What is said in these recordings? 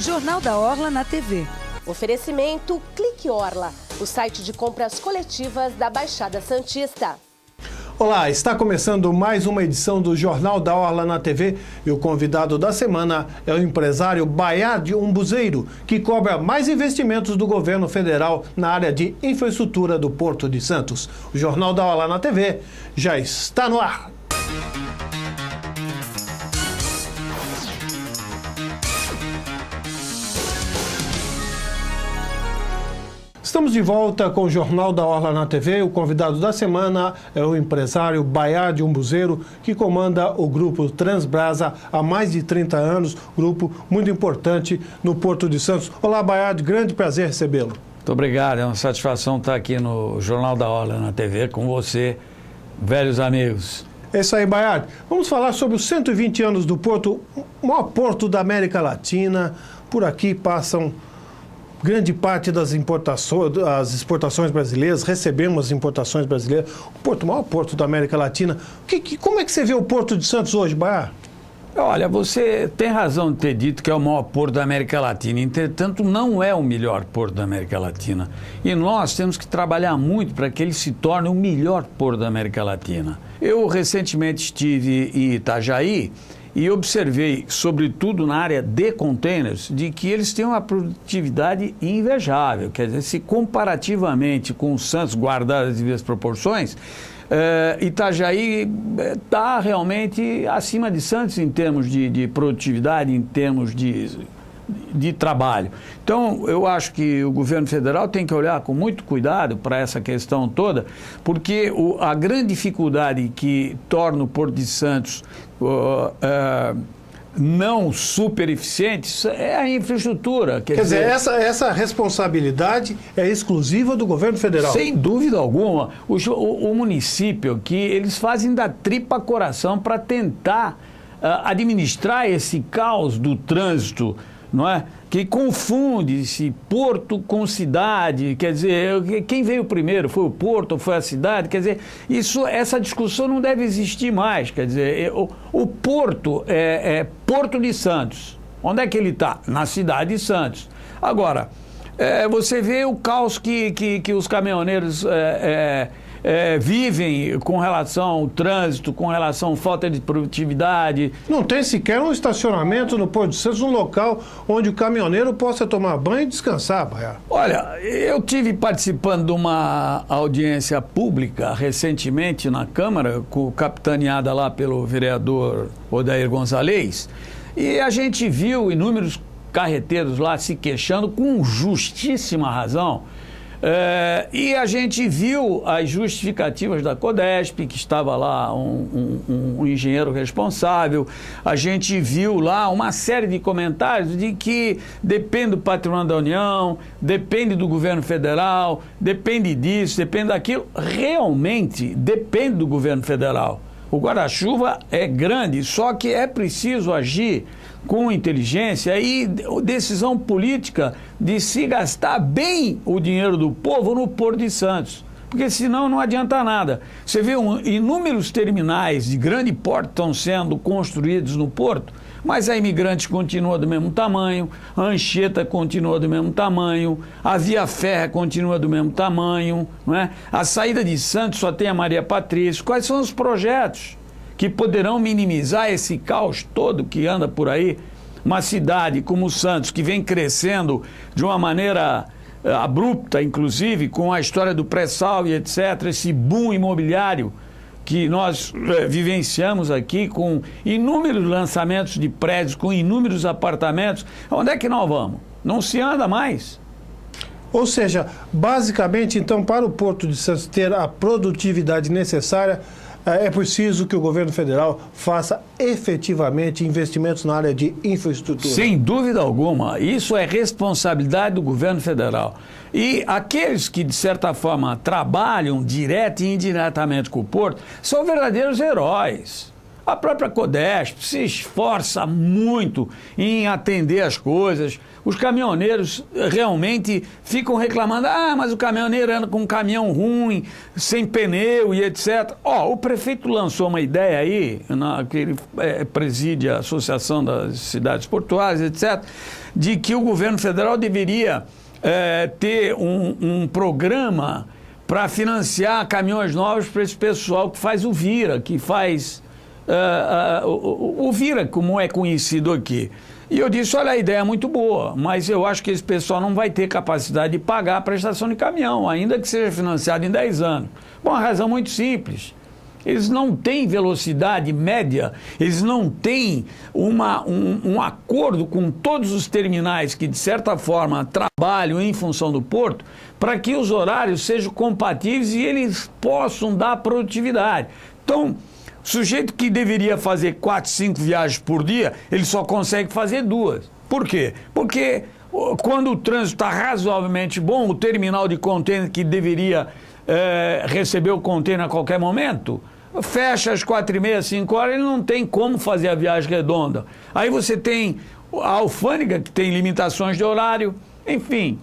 Jornal da Orla na TV. Oferecimento Clique Orla, o site de compras coletivas da Baixada Santista. Olá, está começando mais uma edição do Jornal da Orla na TV e o convidado da semana é o empresário Bayard Umbuzeiro, que cobra mais investimentos do governo federal na área de infraestrutura do Porto de Santos. O Jornal da Orla na TV já está no ar. Estamos de volta com o Jornal da Orla na TV. O convidado da semana é o empresário Bayard Umbuzeiro, que comanda o grupo Transbrasa há mais de 30 anos, grupo muito importante no Porto de Santos. Olá, Bayard, grande prazer recebê-lo. Muito obrigado, é uma satisfação estar aqui no Jornal da Orla na TV com você, velhos amigos. É isso aí, Bayard. Vamos falar sobre os 120 anos do Porto, o maior porto da América Latina. Por aqui passam grande parte das as exportações brasileiras, recebemos as importações brasileiras. O Porto, o maior porto da América Latina. Como é que você vê o Porto de Santos hoje, Bayard? Olha, você tem razão de ter dito que é o maior porto da América Latina. Entretanto, não é o melhor porto da América Latina. E nós temos que trabalhar muito para que ele se torne o melhor porto da América Latina. Eu recentemente estive em Itajaí e observei, sobretudo na área de containers, de que eles têm uma produtividade invejável. Quer dizer, se comparativamente com o Santos, guardadas as devidas proporções, Itajaí está realmente acima de Santos em termos de produtividade, em termos de trabalho. Então, eu acho que o governo federal tem que olhar com muito cuidado para essa questão toda, porque a grande dificuldade que torna o Porto de Santos não super eficiente é a infraestrutura. Quer dizer, essa responsabilidade é exclusiva do governo federal? Sem dúvida alguma. O município, que eles fazem da tripa coração para tentar administrar esse caos do trânsito, não é? Que confunde-se porto com cidade, quer dizer, quem veio primeiro, foi o porto ou foi a cidade? Quer dizer, essa discussão não deve existir mais, quer dizer, o porto é Porto de Santos. Onde é que ele está? Na cidade de Santos. Agora, você vê o caos que os caminhoneiros vivem com relação ao trânsito, com relação à falta de produtividade. Não tem sequer um estacionamento no Porto de Santos, um local onde o caminhoneiro possa tomar banho e descansar, Bayard. Olha, eu tive participando de uma audiência pública recentemente na Câmara, capitaneada lá pelo vereador Odair Gonzalez, e a gente viu inúmeros carreteiros lá se queixando com justíssima razão. E a gente viu as justificativas da Codesp, que estava lá um engenheiro responsável. A gente viu lá uma série de comentários de que depende do patrimônio da União, depende do governo federal, depende disso, depende daquilo. Realmente depende do governo federal. O guarda-chuva é grande, só que é preciso agir com inteligência e decisão política de se gastar bem o dinheiro do povo no Porto de Santos. Porque senão não adianta nada. Você vê inúmeros terminais de grande porte estão sendo construídos no Porto, mas a Imigrantes continua do mesmo tamanho, a Anchieta continua do mesmo tamanho, a Via Férrea continua do mesmo tamanho, não é? A saída de Santos só tem a Maria Patrícia. Quais são os projetos que poderão minimizar esse caos todo que anda por aí? Uma cidade como Santos, que vem crescendo de uma maneira abrupta, inclusive, com a história do pré-sal e etc., esse boom imobiliário que nós vivenciamos aqui, com inúmeros lançamentos de prédios, com inúmeros apartamentos. Onde é que nós vamos? Não se anda mais. Ou seja, basicamente, então, para o Porto de Santos ter a produtividade necessária, é preciso que o governo federal faça efetivamente investimentos na área de infraestrutura. Sem dúvida alguma. Isso é responsabilidade do governo federal. E aqueles que, de certa forma, trabalham direto e indiretamente com o Porto são verdadeiros heróis. A própria Codesp se esforça muito em atender as coisas. Os caminhoneiros realmente ficam reclamando, mas o caminhoneiro anda com um caminhão ruim, sem pneu e etc. O prefeito lançou uma ideia aí, que ele preside a Associação das Cidades Portuárias, etc., de que o governo federal deveria ter um programa para financiar caminhões novos para esse pessoal que faz o Vira, que faz o Vira, como é conhecido aqui. E eu disse, olha, a ideia é muito boa, mas eu acho que esse pessoal não vai ter capacidade de pagar a prestação de caminhão, ainda que seja financiado em 10 anos. Bom, a razão muito simples. Eles não têm velocidade média, eles não têm um acordo com todos os terminais que, de certa forma, trabalham em função do porto, para que os horários sejam compatíveis e eles possam dar produtividade. Então, o sujeito que deveria fazer 4, 5 viagens por dia, ele só consegue fazer 2. Por quê? Porque quando o trânsito está razoavelmente bom, o terminal de contêiner que deveria receber o contêiner a qualquer momento, fecha às 4h30, 5 horas, ele não tem como fazer a viagem redonda. Aí você tem a alfândega, que tem limitações de horário, enfim.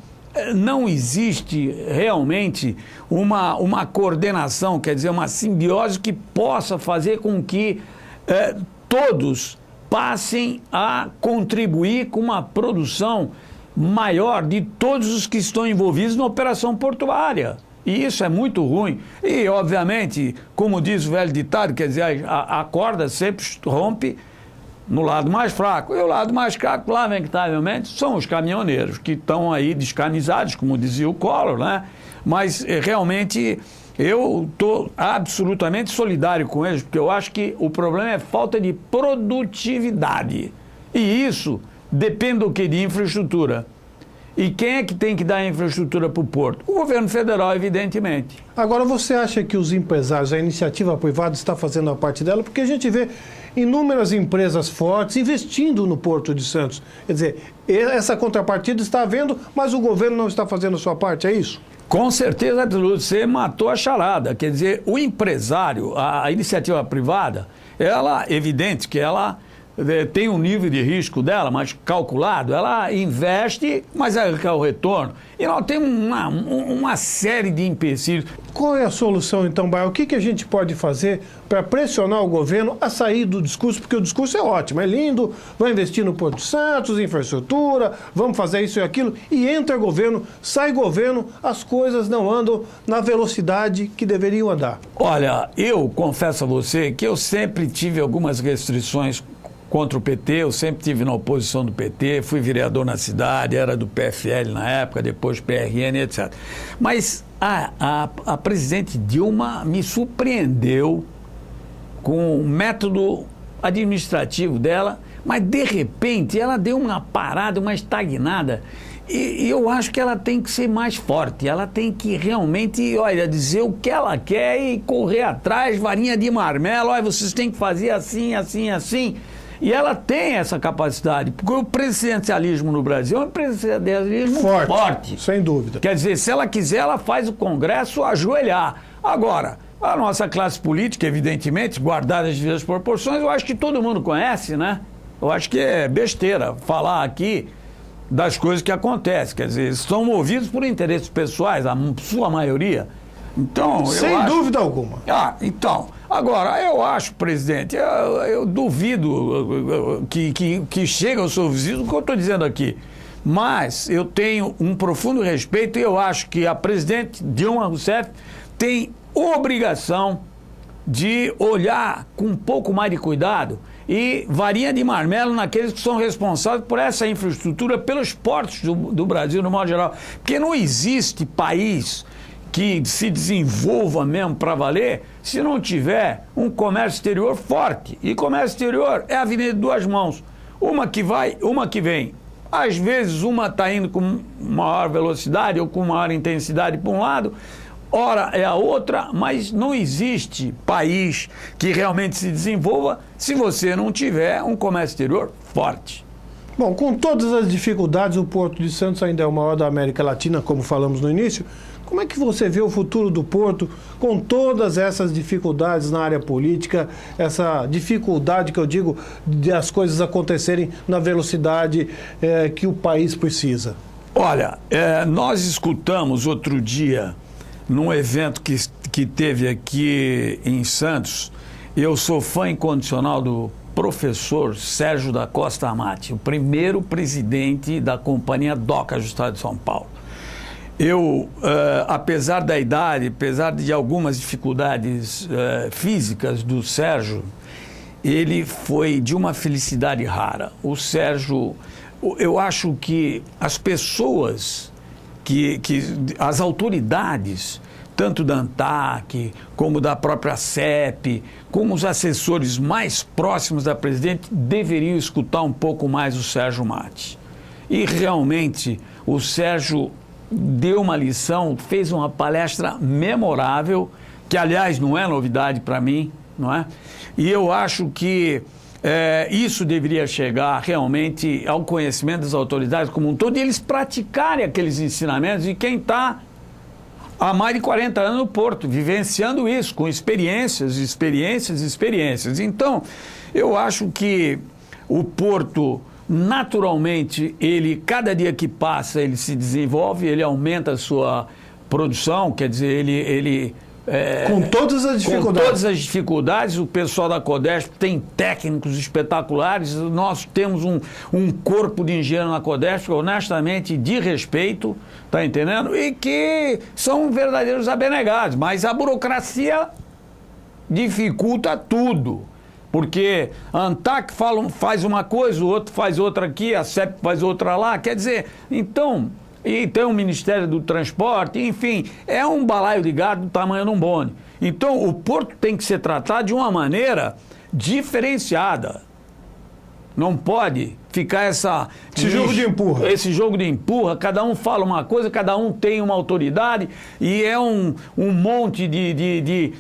Não existe realmente uma coordenação, quer dizer, uma simbiose que possa fazer com que todos passem a contribuir com uma produção maior de todos os que estão envolvidos na operação portuária. E isso é muito ruim. E, obviamente, como diz o velho ditado, quer dizer, a corda sempre rompe no lado mais fraco. E o lado mais fraco, lamentavelmente, são os caminhoneiros, que estão aí descamisados, como dizia o Collor, né? Mas, realmente, eu estou absolutamente solidário com eles, porque eu acho que o problema é falta de produtividade. E isso depende do quê? De infraestrutura. E quem é que tem que dar a infraestrutura para o porto? O governo federal, evidentemente. Agora, você acha que os empresários, a iniciativa privada está fazendo a parte dela? Porque a gente vê inúmeras empresas fortes investindo no Porto de Santos. Quer dizer, essa contrapartida está havendo, mas o governo não está fazendo a sua parte, é isso? Com certeza absoluta, você matou a charada. Quer dizer, o empresário, a iniciativa privada, ela, evidente que ela tem um nível de risco dela, mas calculado, ela investe, mas ela quer o retorno. E nós temos uma série de empecilhos. Qual é a solução, então, Baia? O que a gente pode fazer para pressionar o governo a sair do discurso? Porque o discurso é ótimo, é lindo, vai investir no Porto Santos, infraestrutura, vamos fazer isso e aquilo, e entra governo, sai governo, as coisas não andam na velocidade que deveriam andar. Olha, eu confesso a você que eu sempre tive algumas restrições contra o PT, eu sempre estive na oposição do PT, fui vereador na cidade, era do PFL na época, depois PRN, etc. Mas a presidente Dilma me surpreendeu com o método administrativo dela, mas de repente ela deu uma parada, uma estagnada, e eu acho que ela tem que ser mais forte, ela tem que realmente, olha, dizer o que ela quer e correr atrás, varinha de marmelo, olha, vocês têm que fazer assim, assim, assim. E ela tem essa capacidade, porque o presidencialismo no Brasil é um presidencialismo forte. Sem dúvida. Quer dizer, se ela quiser, ela faz o Congresso ajoelhar. Agora, a nossa classe política, evidentemente, guardada as devidas proporções, eu acho que todo mundo conhece, né? Eu acho que é besteira falar aqui das coisas que acontecem. Quer dizer, são movidos por interesses pessoais, a sua maioria. Então, sem dúvida alguma. Então, agora, eu acho, presidente, eu duvido que chegue ao seu vizinho o que eu estou dizendo aqui. Mas eu tenho um profundo respeito e eu acho que a presidente Dilma Rousseff tem obrigação de olhar com um pouco mais de cuidado e varinha de marmelo naqueles que são responsáveis por essa infraestrutura, pelos portos do Brasil, no modo geral. Porque não existe país que se desenvolva mesmo para valer se não tiver um comércio exterior forte. E comércio exterior é a avenida de duas mãos. Uma que vai, uma que vem. Às vezes uma está indo com maior velocidade ou com maior intensidade para um lado, ora é a outra, mas não existe país que realmente se desenvolva se você não tiver um comércio exterior forte. Bom, com todas as dificuldades, o Porto de Santos ainda é o maior da América Latina, como falamos no início. Como é que você vê o futuro do Porto com todas essas dificuldades na área política, essa dificuldade que eu digo de as coisas acontecerem na velocidade que o país precisa? Olha, nós escutamos outro dia, num evento que teve aqui em Santos, eu sou fã incondicional do professor Sérgio da Costa Amati, o primeiro presidente da Companhia Docas do Estado de São Paulo. Eu, apesar da idade, apesar de algumas dificuldades físicas do Sérgio, ele foi de uma felicidade rara. O Sérgio, eu acho que as pessoas, as autoridades, tanto da ANTAC, como da própria CEP, como os assessores mais próximos da presidente, deveriam escutar um pouco mais o Sérgio Matti. E realmente o Sérgio deu uma lição, fez uma palestra memorável, que aliás não é novidade para mim, não é? E eu acho que isso deveria chegar realmente ao conhecimento das autoridades como um todo, e eles praticarem aqueles ensinamentos de quem está há mais de 40 anos no Porto, vivenciando isso, com experiências. Então, eu acho que o Porto, naturalmente, cada dia que passa, ele se desenvolve, ele aumenta a sua produção, quer dizer, com todas as dificuldades. Com todas as dificuldades, o pessoal da Codesp tem técnicos espetaculares. Nós temos um corpo de engenheiro na Codesp, honestamente, de respeito, tá entendendo? E que são verdadeiros abnegados. Mas a burocracia dificulta tudo. Porque a ANTAC faz uma coisa, o outro faz outra aqui, a CEP faz outra lá. Quer dizer, então... E tem o Ministério do Transporte, enfim, é um balaio de gado do tamanho de um bonde. Então, o Porto tem que ser tratado de uma maneira diferenciada. Não pode ficar esse jogo de empurra. Esse jogo de empurra, cada um fala uma coisa, cada um tem uma autoridade, e é um monte de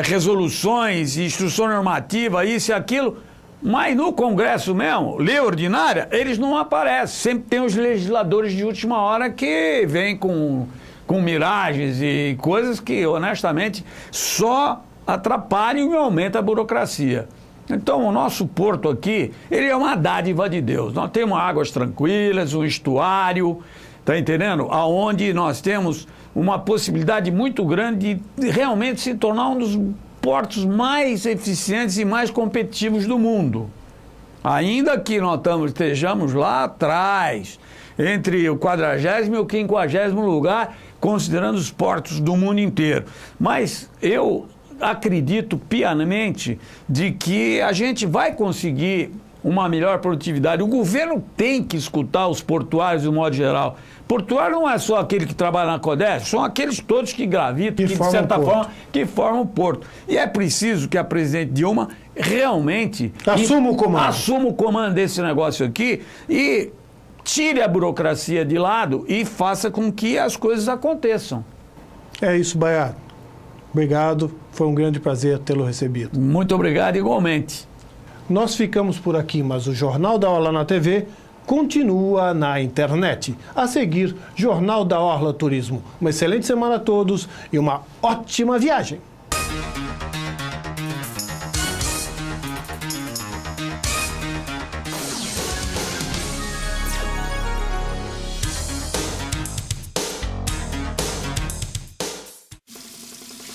resoluções, instrução normativa, isso e aquilo. Mas no Congresso mesmo, lei ordinária, eles não aparecem. Sempre tem os legisladores de última hora que vêm com miragens e coisas que, honestamente, só atrapalham e aumentam a burocracia. Então, o nosso porto aqui, ele é uma dádiva de Deus. Nós temos águas tranquilas, um estuário, tá entendendo? Aonde nós temos uma possibilidade muito grande de realmente se tornar um dos portos mais eficientes e mais competitivos do mundo. Ainda que nós estejamos lá atrás, entre o 40º e o 50º lugar, considerando os portos do mundo inteiro. Mas eu acredito piamente de que a gente vai conseguir uma melhor produtividade. O governo tem que escutar os portuários de um modo geral. Portuário não é só aquele que trabalha na Codesp, são aqueles todos que gravitam, que de certa forma, que formam o porto. E é preciso que a presidente Dilma realmente assuma o comando desse negócio aqui e tire a burocracia de lado e faça com que as coisas aconteçam. É isso, Baiado. Obrigado, foi um grande prazer tê-lo recebido. Muito obrigado, igualmente. Nós ficamos por aqui, mas o Jornal da Orla na TV continua na internet. A seguir, Jornal da Orla Turismo. Uma excelente semana a todos e uma ótima viagem.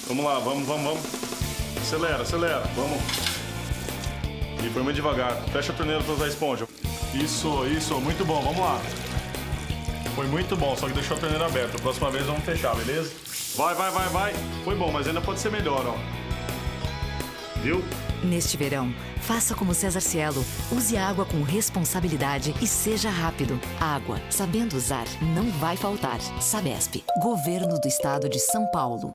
Vamos lá, vamos. Acelera, vamos. E foi muito devagar. Fecha a torneira para usar a esponja. Isso, muito bom, vamos lá. Foi muito bom, só que deixou a torneira aberta. Próxima vez vamos fechar, beleza? Vai. Foi bom, mas ainda pode ser melhor, ó. Viu? Neste verão, faça como César Cielo. Use a água com responsabilidade e seja rápido. Água, sabendo usar, não vai faltar. Sabesp, Governo do Estado de São Paulo.